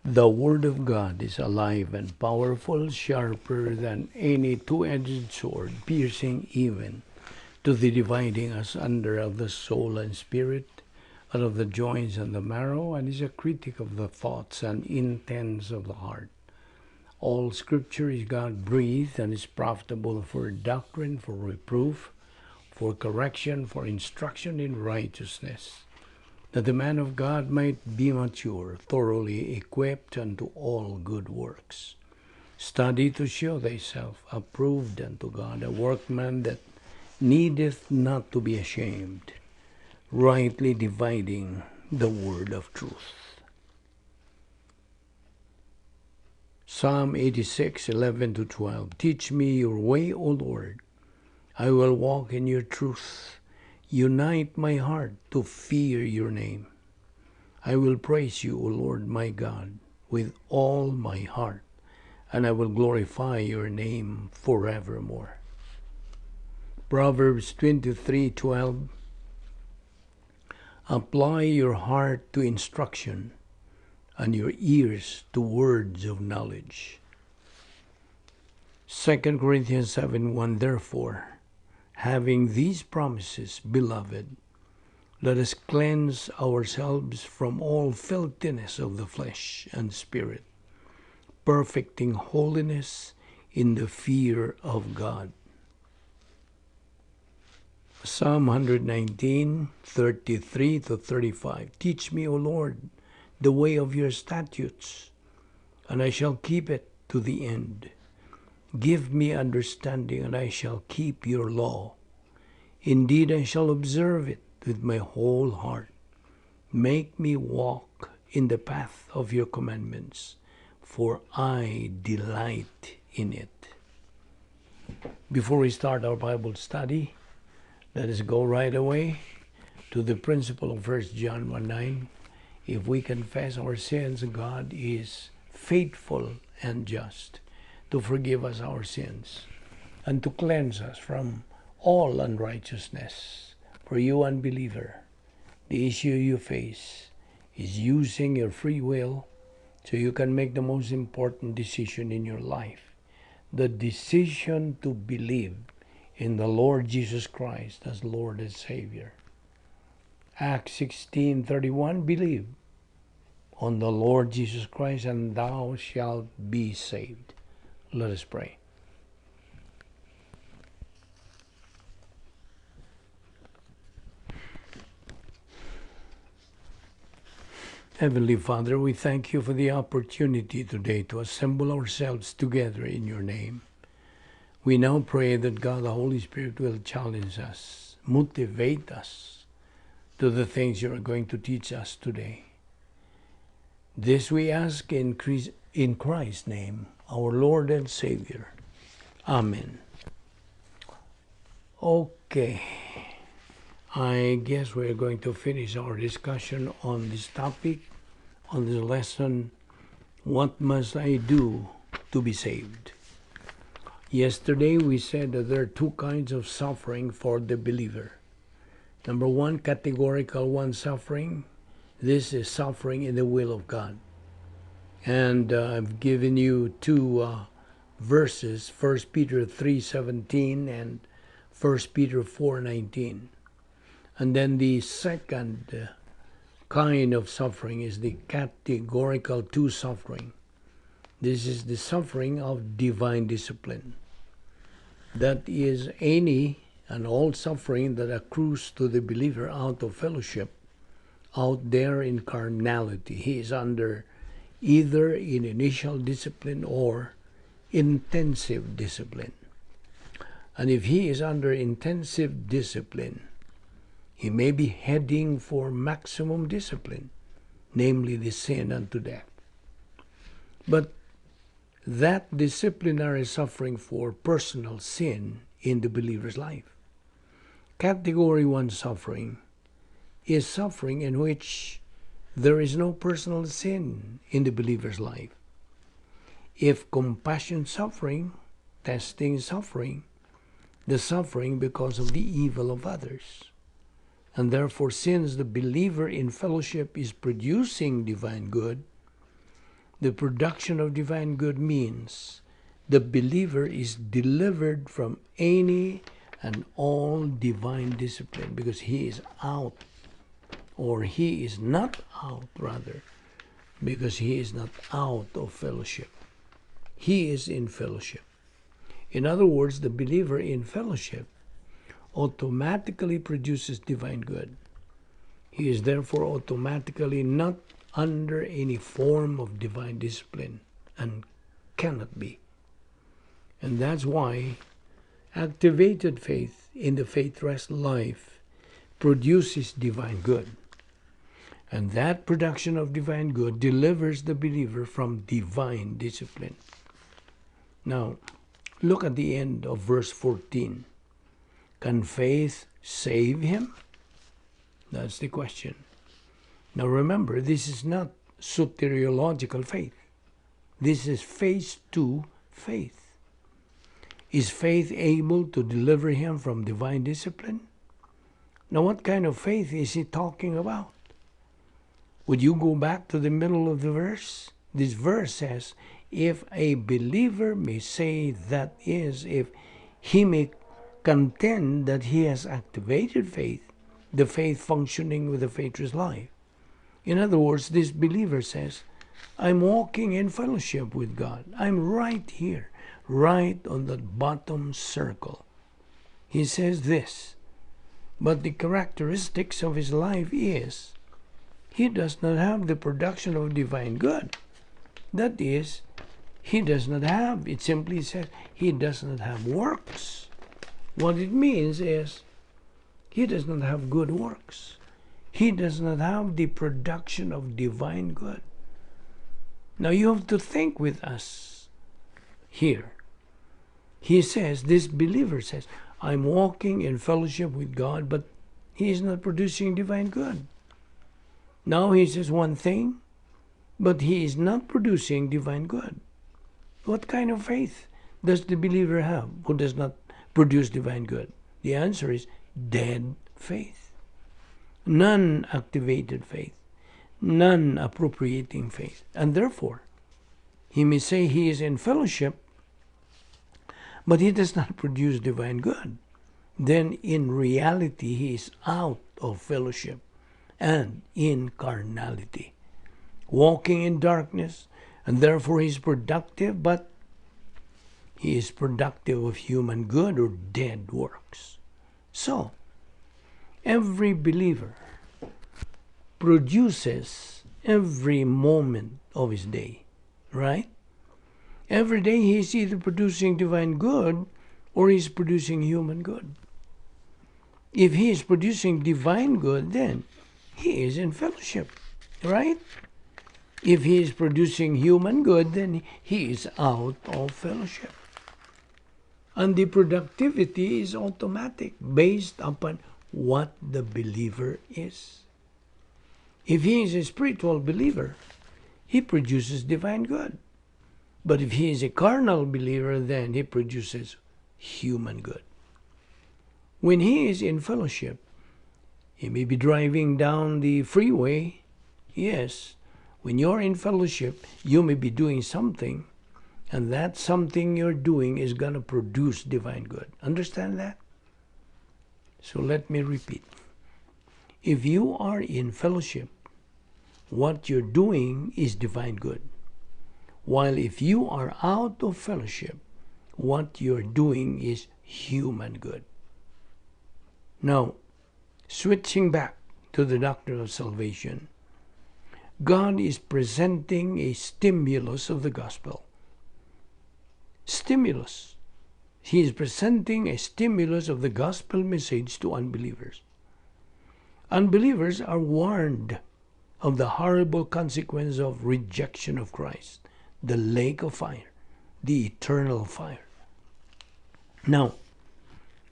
The Word of God is alive and powerful, sharper than any two-edged sword, piercing even to the dividing asunder of the soul and spirit, and of the joints and the marrow, and is a critic of the thoughts and intents of the heart. All Scripture is God-breathed and is profitable for doctrine, for reproof, for correction, for instruction in righteousness, that the man of God might be mature, thoroughly equipped unto all good works. Study to show thyself approved unto God, a workman that needeth not to be ashamed, rightly dividing the word of truth. Psalm 86, 11-12. Teach me your way, O Lord. I will walk in your truth. Unite my heart to fear your name. I will praise you, O Lord my God, with all my heart, and I will glorify your name forevermore. Proverbs 23:12. Apply your heart to instruction, and your ears to words of knowledge. 2 Corinthians 7:1. Therefore, having these promises, beloved, let us cleanse ourselves from all filthiness of the flesh and spirit, perfecting holiness in the fear of God. Psalm 119, 33-35. Teach me, O Lord, the way of your statutes, and I shall keep it to the end. Give me understanding, and I shall keep your law. Indeed, I shall observe it with my whole heart. Make me walk in the path of your commandments, for I delight in it. Before we start our Bible study, let us go right away to the principle of 1 John 1:9. If we confess our sins, God is faithful and just to forgive us our sins and to cleanse us from all unrighteousness. For you unbeliever, the issue you face is using your free will so you can make the most important decision in your life. The decision to believe in the Lord Jesus Christ as Lord and Savior. Acts 16:31, believe on the Lord Jesus Christ and thou shalt be saved. Let us pray. Heavenly Father, we thank you for the opportunity today to assemble ourselves together in your name. We now pray that God, the Holy Spirit, will challenge us, motivate us to the things you are going to teach us today. This we ask in Christ's name, our Lord and Savior. Amen. Okay. I guess we're going to finish our discussion on this topic, on this lesson, what must I do to be saved? Yesterday we said that there are two kinds of suffering for the believer. Number one, categorical one suffering. This is suffering in the will of God. And I've given you two verses, 1 Peter 3:17 and 1 Peter 4:19. And then the second kind of suffering is the categorical two suffering. This is the suffering of divine discipline. That is any and all suffering that accrues to the believer out of fellowship, out there in carnality. He is under either in initial discipline or intensive discipline. And if he is under intensive discipline, he may be heading for maximum discipline, namely the sin unto death. But that disciplinary suffering for personal sin in the believer's life. Category 1 suffering is suffering in which there is no personal sin in the believer's life. If compassion suffering, testing suffering, the suffering because of the evil of others. And therefore, since the believer in fellowship is producing divine good, The production of divine good means the believer is delivered from any and all divine discipline, because he is out, or he is not out, rather, because he is not out of fellowship. He is in fellowship. In other words, the believer in fellowship automatically produces divine good. He is therefore automatically not under any form of divine discipline, and cannot be. And that's why activated faith in the faith rest life produces divine good. And that production of divine good delivers the believer from divine discipline. Now, look at the end of verse 14. Can faith save him? That's the question. Now remember, this is not soteriological faith. This is phase 2 faith. Is faith able to deliver him from divine discipline? Now what kind of faith is he talking about? Would you go back to the middle of the verse? This verse says, if a believer may say, that is, if he may contend that he has activated faith, the faith functioning with the faithless life. In other words, this believer says, I'm walking in fellowship with God. I'm right here, right on the bottom circle. He says this, but the characteristics of his life is, he does not have the production of divine good. That is, he does not have, it simply says, he does not have works. What it means is, he does not have good works. He does not have the production of divine good. Now you have to think with us here. He says, this believer says, I'm walking in fellowship with God, but he is not producing divine good. Now he says one thing, but he is not producing divine good. What kind of faith does the believer have who does not produce divine good? The answer is dead faith. Non-activated faith. Non-appropriating faith. And therefore, he may say he is in fellowship, but he does not produce divine good. Then in reality, he is out of fellowship and in carnality, walking in darkness, and therefore he is productive, but he is productive of human good or dead works. So, every believer produces every moment of his day, right? Every day he is either producing divine good or he is producing human good. If he is producing divine good, then he is in fellowship, right? If he is producing human good, then he is out of fellowship. And the productivity is automatic, based upon what the believer is. If he is a spiritual believer, he produces divine good. But if he is a carnal believer, then he produces human good. When he is in fellowship, he may be driving down the freeway. Yes, when you're in fellowship, you may be doing something, and that something you're doing is going to produce divine good. Understand that? So let me repeat. If you are in fellowship, what you're doing is divine good. While if you are out of fellowship, what you're doing is human good. Now, switching back to the doctrine of salvation, God is presenting a stimulus of the gospel. Stimulus. He is presenting a stimulus of the gospel message to unbelievers. Unbelievers are warned of the horrible consequence of rejection of Christ, the lake of fire, the eternal fire. Now,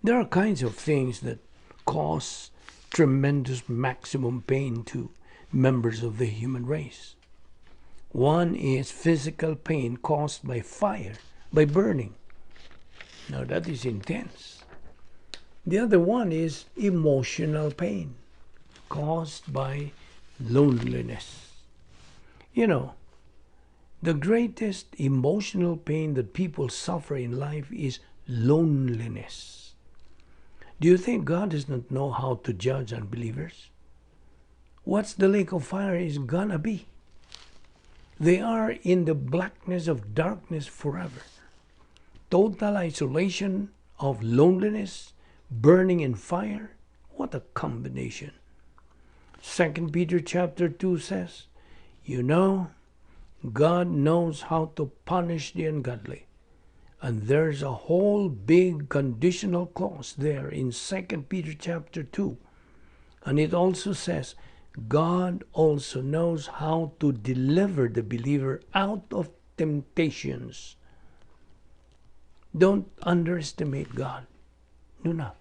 there are kinds of things that cause tremendous maximum pain to members of the human race. One is physical pain caused by fire, by burning. Now that is intense. The other one is emotional pain caused by loneliness. You know, The greatest emotional pain that people suffer in life is loneliness. Do you think God does not know how to judge unbelievers? What's the lake of fire is gonna be? They are in the blackness of darkness forever. Total isolation of loneliness, burning in fire. What a combination. 2 Peter chapter 2 says, you know, God knows how to punish the ungodly. And there's a whole big conditional clause there in 2 Peter chapter 2. And it also says, God also knows how to deliver the believer out of temptations. Don't underestimate God. Do not.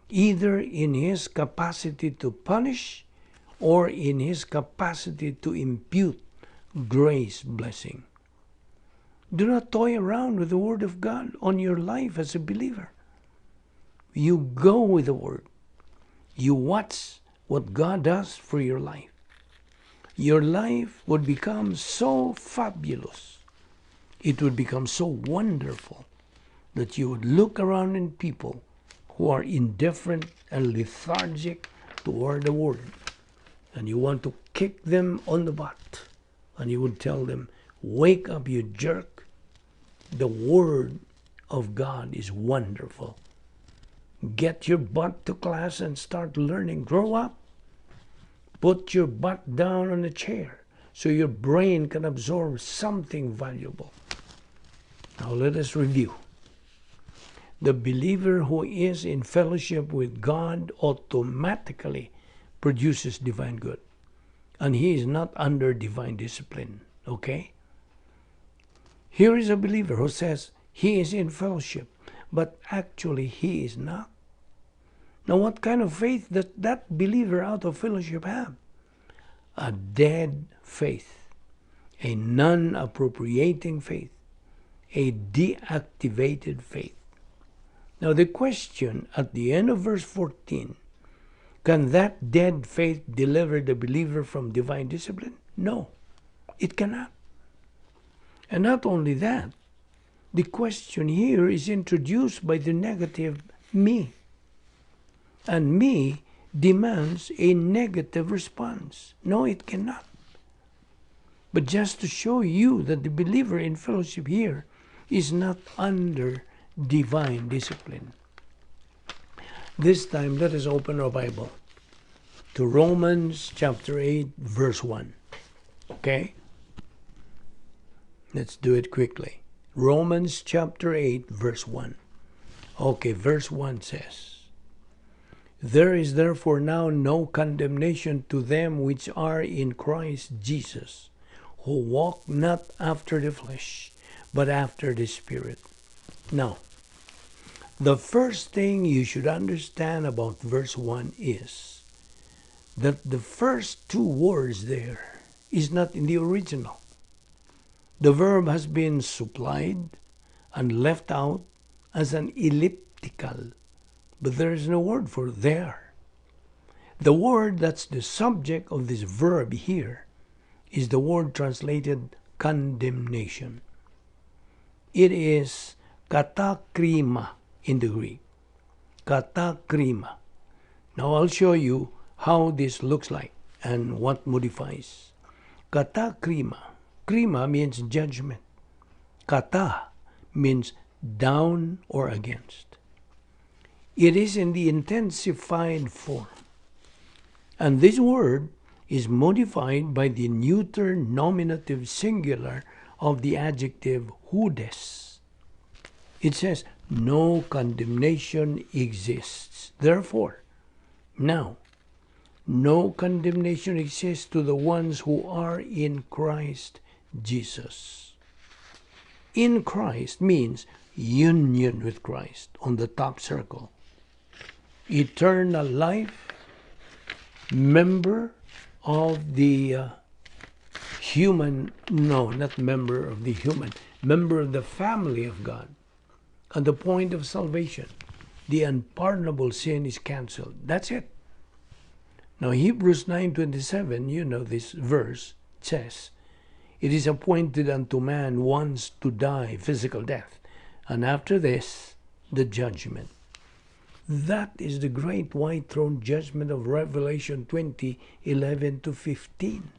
Either in His capacity to punish or in His capacity to impute grace, blessing. Do not toy around with the Word of God on your life as a believer. You go with the Word. You watch what God does for your life. Your life would become so fabulous. It would become so wonderful that you would look around in people who are indifferent and lethargic toward the Word. And you want to kick them on the butt. And you would tell them, wake up, you jerk. The Word of God is wonderful. Get your butt to class and start learning. Grow up. Put your butt down on a chair so your brain can absorb something valuable. Now let us review. The believer who is in fellowship with God automatically produces divine good. And he is not under divine discipline. Okay? Here is a believer who says he is in fellowship, but actually he is not. Now what kind of faith does that believer out of fellowship have? A dead faith, a non-appropriating faith, a deactivated faith. Now the question at the end of verse 14, can that dead faith deliver the believer from divine discipline? No, it cannot. And not only that, the question here is introduced by the negative me. And me demands a negative response. No, it cannot. But just to show you that the believer in fellowship here is not under divine discipline. This time, let us open our Bible to Romans chapter 8, verse 1. Okay? Let's do it quickly. Romans chapter 8, verse 1. Okay, verse 1 says, there is therefore now no condemnation to them which are in Christ Jesus, who walk not after the flesh, but after the Spirit. Now, the first thing you should understand about verse 1 is that the first two words there is not in the original. The verb has been supplied and left out as an elliptical, but there is no word for there. The word that's the subject of this verb here is the word translated condemnation. It is katakrima in the Greek. Katakrima. Now I'll show you how this looks like and what modifies. Katakrima. Krima means judgment. Kata means down or against. It is in the intensified form. And this word is modified by the neuter nominative singular of the adjective hudes. It says, no condemnation exists. Therefore, now, no condemnation exists to the ones who are in Christ Jesus. In Christ means union with Christ on the top circle. Eternal life, member of the human, no, not member of the human, member of the family of God. At the point of salvation, the unpardonable sin is canceled. That's it. Now Hebrews 9:27, you know this verse, says, It is appointed unto man once to die, physical death, and after this, the judgment. That is the great white throne judgment of Revelation 20:11-15.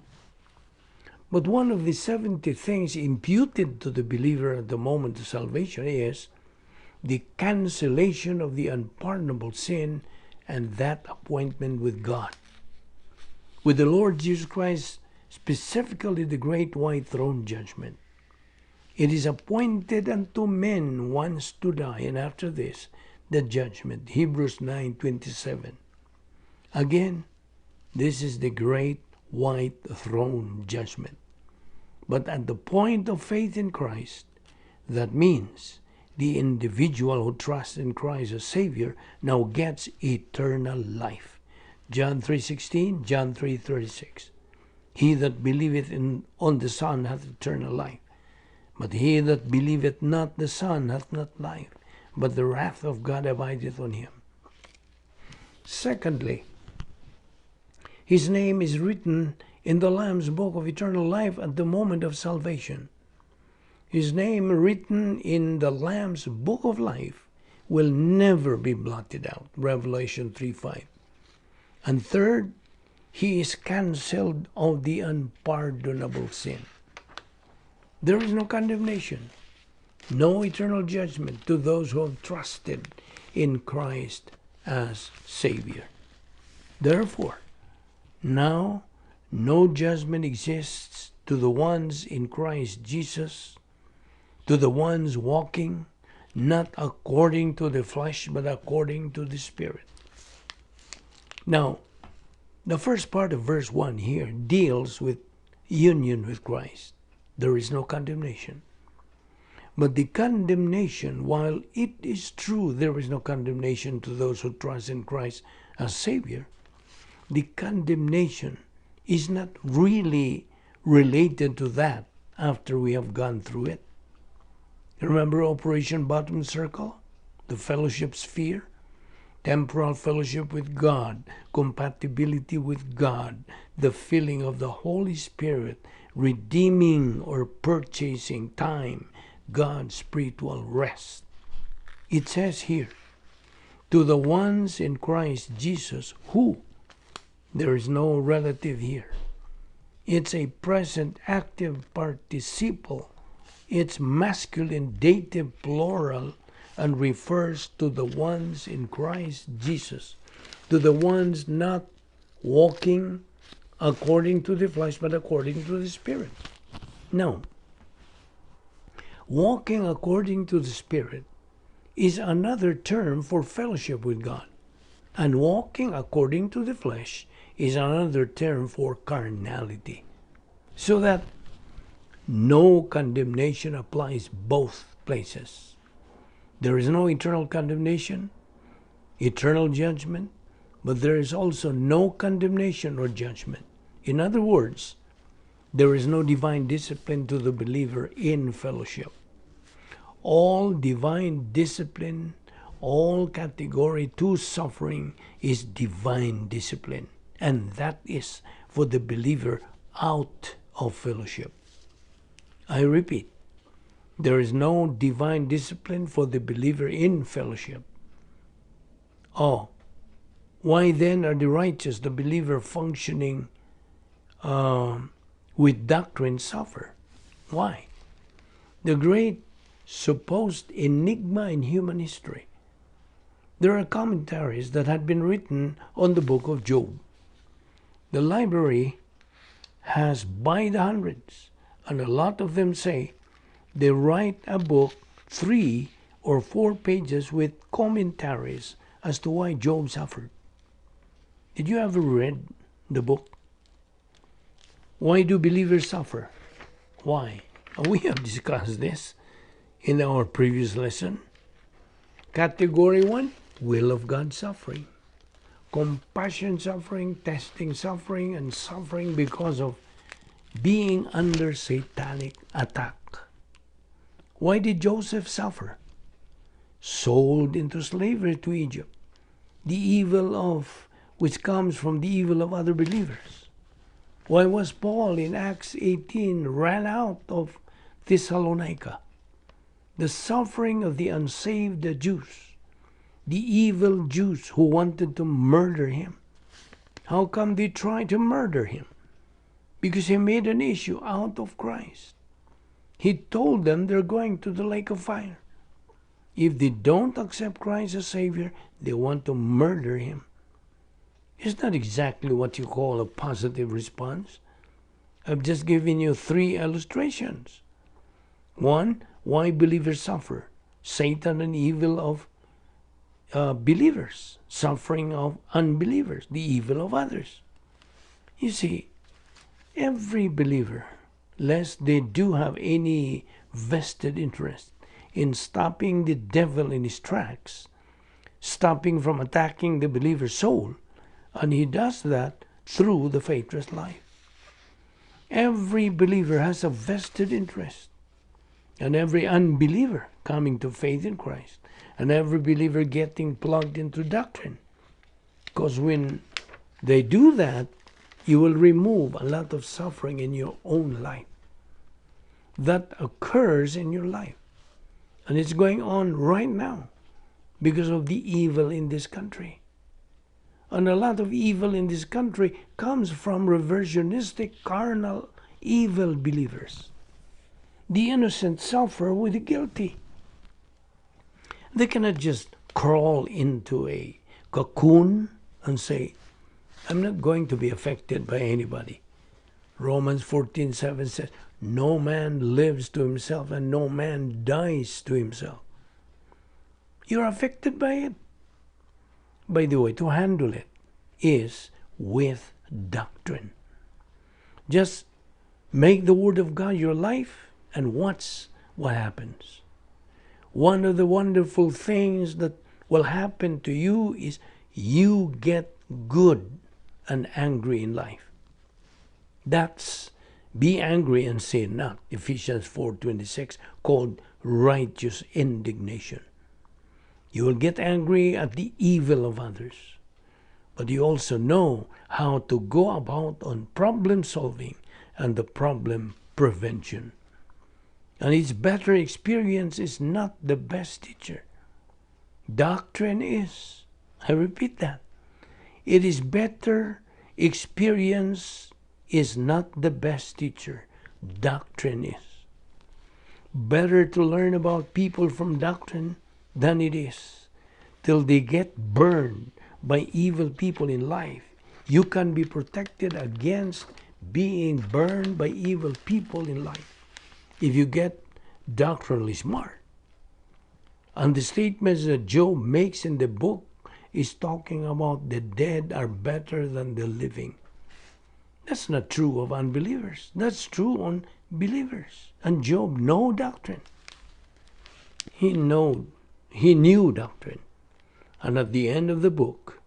But one of the 70 things imputed to the believer at the moment of salvation is the cancellation of the unpardonable sin and that appointment with God. With the Lord Jesus Christ, specifically the great white throne judgment. It is appointed unto men once to die, and after this, the judgment. Hebrews 9:27. Again, this is the great white throne judgment. But at the point of faith in Christ, that means the individual who trusts in Christ as Savior now gets eternal life. John 3:16, John 3:36. He that believeth on the Son hath eternal life. But he that believeth not the Son hath not life, but the wrath of God abideth on him. Secondly, his name is written in the Lamb's book of eternal life at the moment of salvation. His name written in the Lamb's book of life will never be blotted out. Revelation 3:5. And third, he is cancelled of the unpardonable sin. There is no condemnation, no eternal judgment to those who have trusted in Christ as Savior. Therefore, now no judgment exists to the ones in Christ Jesus, to the ones walking not according to the flesh, but according to the Spirit. Now, the first part of verse 1 here deals with union with Christ. There is no condemnation. But the condemnation, while it is true there is no condemnation to those who trust in Christ as Savior, the condemnation is not really related to that after we have gone through it. Remember Operation Bottom Circle? The fellowship sphere? Temporal fellowship with God, compatibility with God, the filling of the Holy Spirit, redeeming or purchasing time, God's spiritual rest. It says here, to the ones in Christ Jesus who, there is no relative here. It's a present active participle. It's masculine dative plural and refers to the ones in Christ Jesus, to the ones not walking according to the flesh, but according to the Spirit. Now, walking according to the Spirit is another term for fellowship with God, and walking according to the flesh is another term for carnality, so that no condemnation applies both places. There is no eternal condemnation, eternal judgment, but there is also no condemnation or judgment. In other words, there is no divine discipline to the believer in fellowship. All divine discipline, all category 2 suffering is divine discipline, and that is for the believer out of fellowship. I repeat, there is no divine discipline for the believer in fellowship. Oh, why then are the righteous, the believer functioning with doctrine suffer? Why? The great supposed enigma in human history. There are commentaries that had been written on the book of Job. The library has by the hundreds, and a lot of them say they write a book 3 or 4 pages with commentaries as to why Job suffered. Did you ever read the book? Why do believers suffer? Why? We have discussed this in our previous lesson. Category 1, will of God suffering. Compassion suffering, testing suffering, and suffering because of being under satanic attack. Why did Joseph suffer? Sold into slavery to Egypt. The evil of which comes from the evil of other believers. Why was Paul in Acts 18 ran out of Thessalonica? The suffering of the unsaved Jews, the evil Jews who wanted to murder him. How come they tried to murder him? Because he made an issue out of Christ. He told them they're going to the lake of fire. If they don't accept Christ as Savior, they want to murder him. It's not exactly what you call a positive response. I've just given you 3 illustrations. 1, why believers suffer. Satan and evil of believers. Suffering of unbelievers. The evil of others. You see, every believer, lest they do have any vested interest in stopping the devil in his tracks, stopping from attacking the believer's soul, and he does that through the faithless life. Every believer has a vested interest, and every unbeliever coming to faith in Christ, and every believer getting plugged into doctrine. Because when they do that, you will remove a lot of suffering in your own life. That occurs in your life. And it's going on right now because of the evil in this country. And a lot of evil in this country comes from reversionistic, carnal, evil believers. The innocent suffer with the guilty. They cannot just crawl into a cocoon and say, I'm not going to be affected by anybody. Romans 14:7 says, no man lives to himself and no man dies to himself. You're affected by it. By the way, to handle it is with doctrine. Just make the Word of God your life and watch what happens. One of the wonderful things that will happen to you is you get good and angry in life. That's be angry and sin not. Ephesians 4:26 called righteous indignation. You will get angry at the evil of others. But you also know how to go about on problem solving and the problem prevention. And its better experience is not the best teacher. Doctrine is. I repeat that. It is better experience is not the best teacher. Doctrine is. Better to learn about people from doctrine than it is till they get burned by evil people in life. You can be protected against being burned by evil people in life if you get doctrinally smart. And the statements that Job makes in the book is talking about the dead are better than the living. That's not true of unbelievers. That's true on believers. And Job knew doctrine. He knew doctrine. And at the end of the book,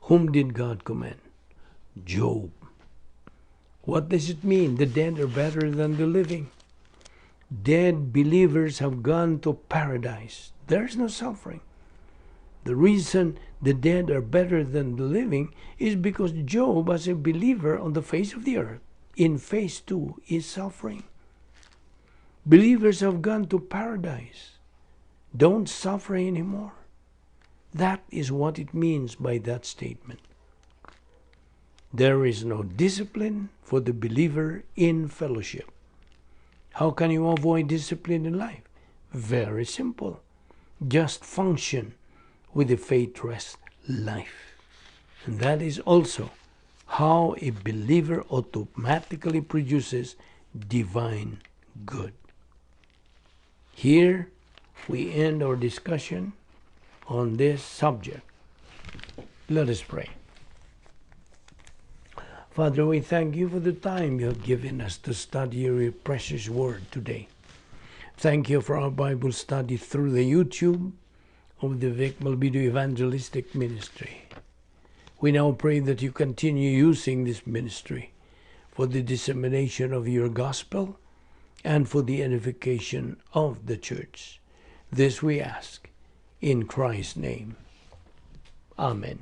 whom did God commend? Job. What does it mean? The dead are better than the living. Dead believers have gone to paradise. There is no suffering. The reason the dead are better than the living is because Job, as a believer on the face of the earth, in phase 2, is suffering. Believers have gone to paradise. Don't suffer anymore. That is what it means by that statement. There is no discipline for the believer in fellowship. How can you avoid discipline in life? Very simple. Just function with a faithless life. And that is also how a believer automatically produces divine good. Here we end our discussion on this subject. Let us pray. Father, we thank you for the time you have given us to study your precious word today. Thank you for our Bible study through the YouTube of the Vic Balbido Evangelistic Ministry. We now pray that you continue using this ministry for the dissemination of your gospel and for the edification of the church. This we ask in Christ's name. Amen.